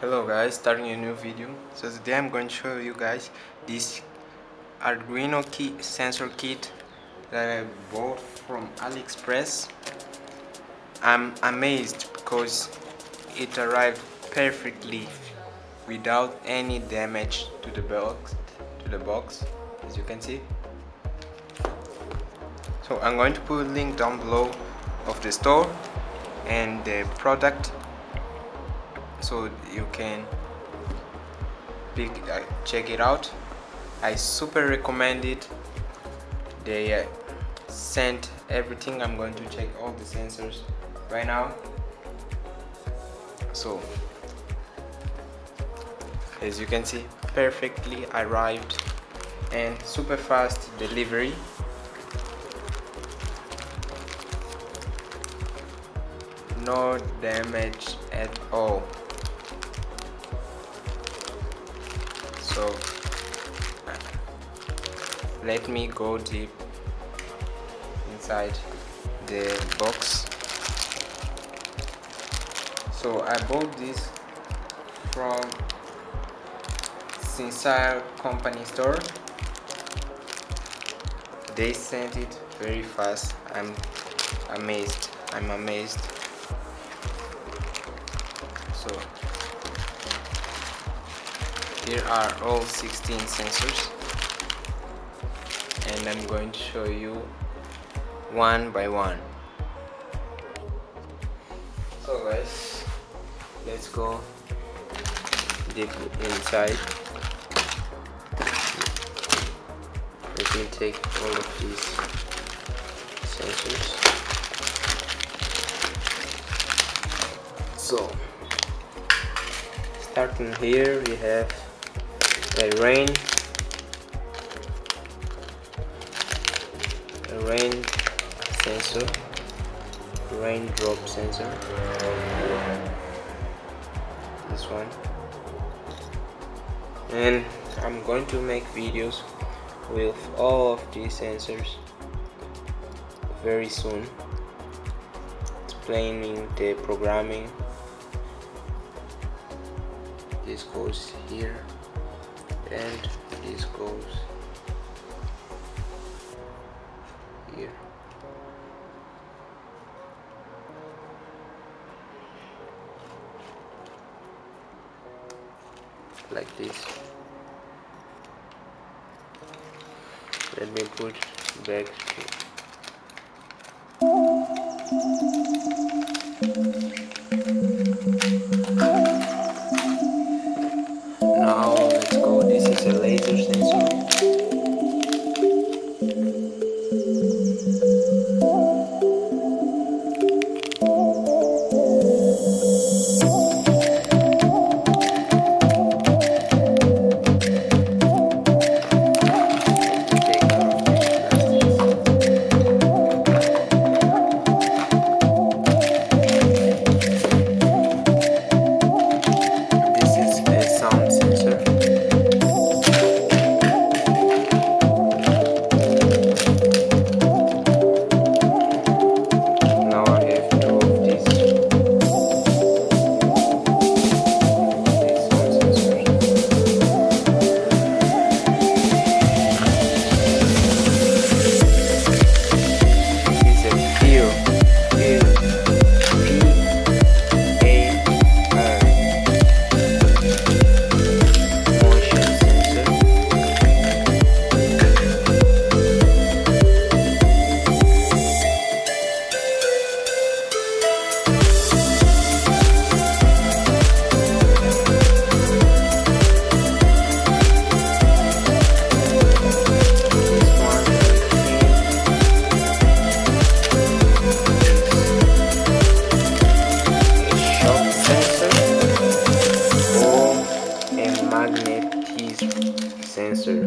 Hello guys, starting a new video. So today I'm going to show you guys this Arduino sensor kit that I bought from Aliexpress. I'm amazed because it arrived perfectly without any damage to the box, as you can see. So I'm going to put a link down below of the store and the product, so you can check it out. I super recommend it. They sent everything. I'm going to check all the sensors right now. So as you can see, perfectly arrived and super fast delivery. No damage at all. So let me go deep inside the box. So I bought this from Sincere company store. They sent it very fast. I'm amazed. So here are all 16 sensors, and I'm going to show you one by one. So guys, let's go deep inside. Let me take all of these sensors. So starting here, we have a rain sensor, raindrop sensor, this one, and I'm going to make videos with all of these sensors very soon, explaining the programming. This goes here and this goes here. Like this. Let me put back here. Now let's go. This is a laser sensor. Sensor.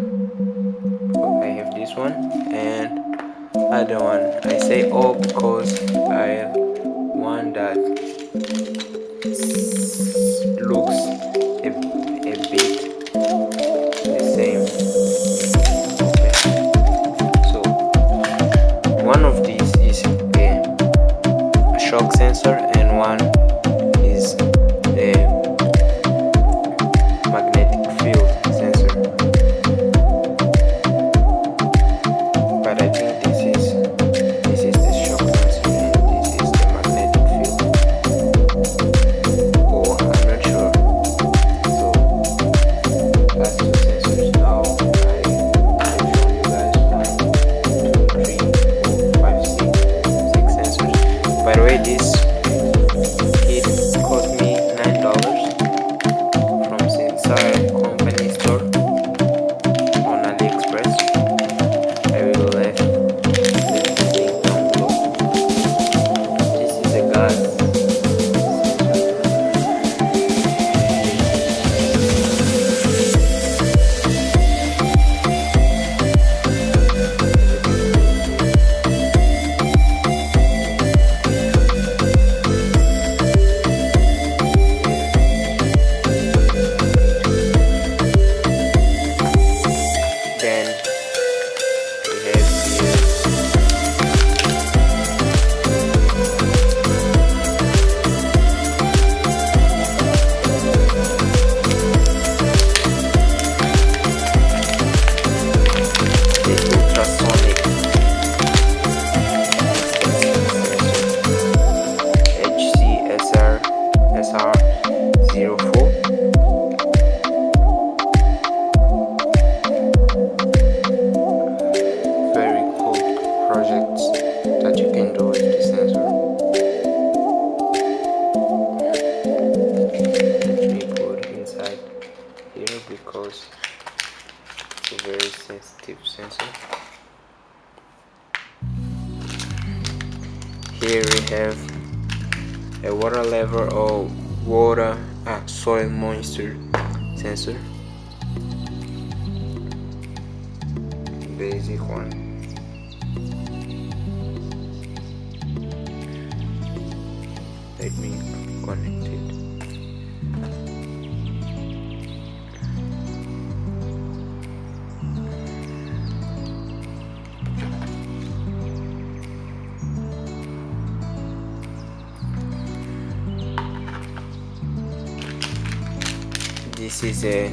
I have this one and other one. I say all because I want that looks a bit the same. Okay. So one of these is a shock sensor and one is a because it's a very sensitive sensor. Here we have a water level or soil moisture sensor, basic one. Let me connect it. This is a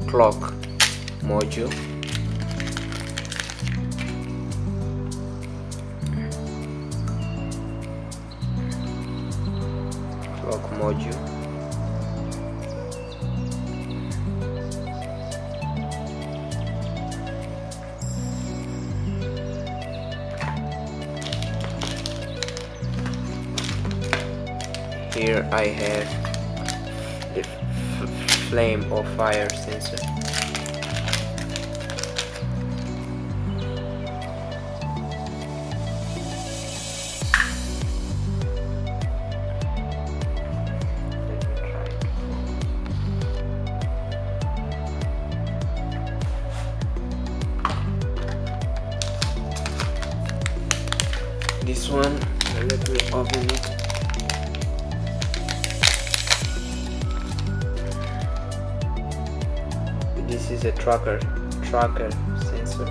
clock module. Here I have the flame or fire sensor. This one, let me open it. This is a tracker sensor.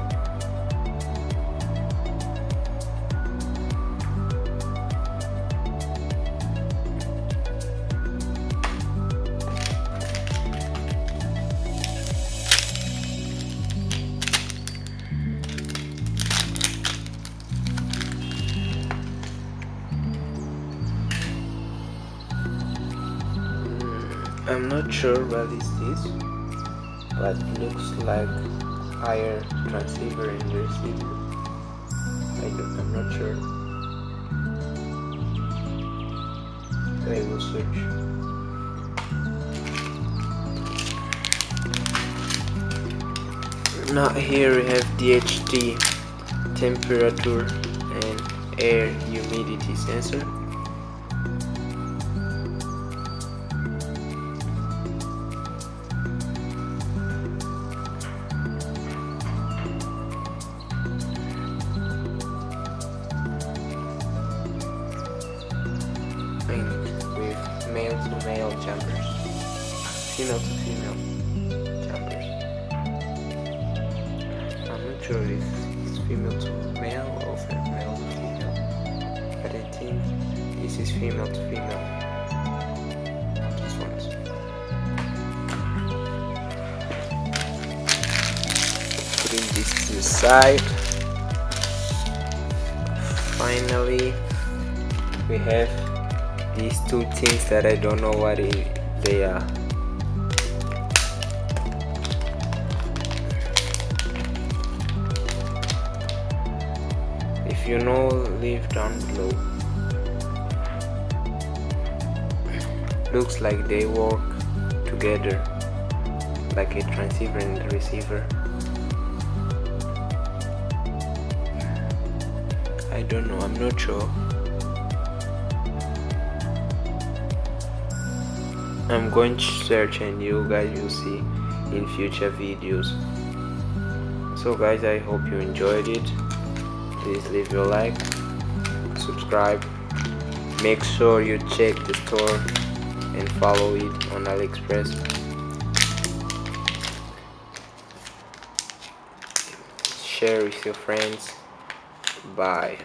I'm not sure what is this, but looks like higher transceiver and receiver. I'm not sure. I will switch. Now here we have DHT temperature and air humidity sensor. With male to male jumpers, female to female jumpers. I'm not sure if it's female to male or male to female, but I think this is female to female. This one's. Putting this to the side. Finally, we have these two things that I don't know what they are. If you know, leave down below. Looks like they work together, like a transceiver and a receiver. I don't know, I'm not sure. I'm going to search and you guys will see in future videos. So guys, I hope you enjoyed it. Please leave your like, subscribe, make sure you check the store and follow it on Aliexpress. Share with your friends. Bye.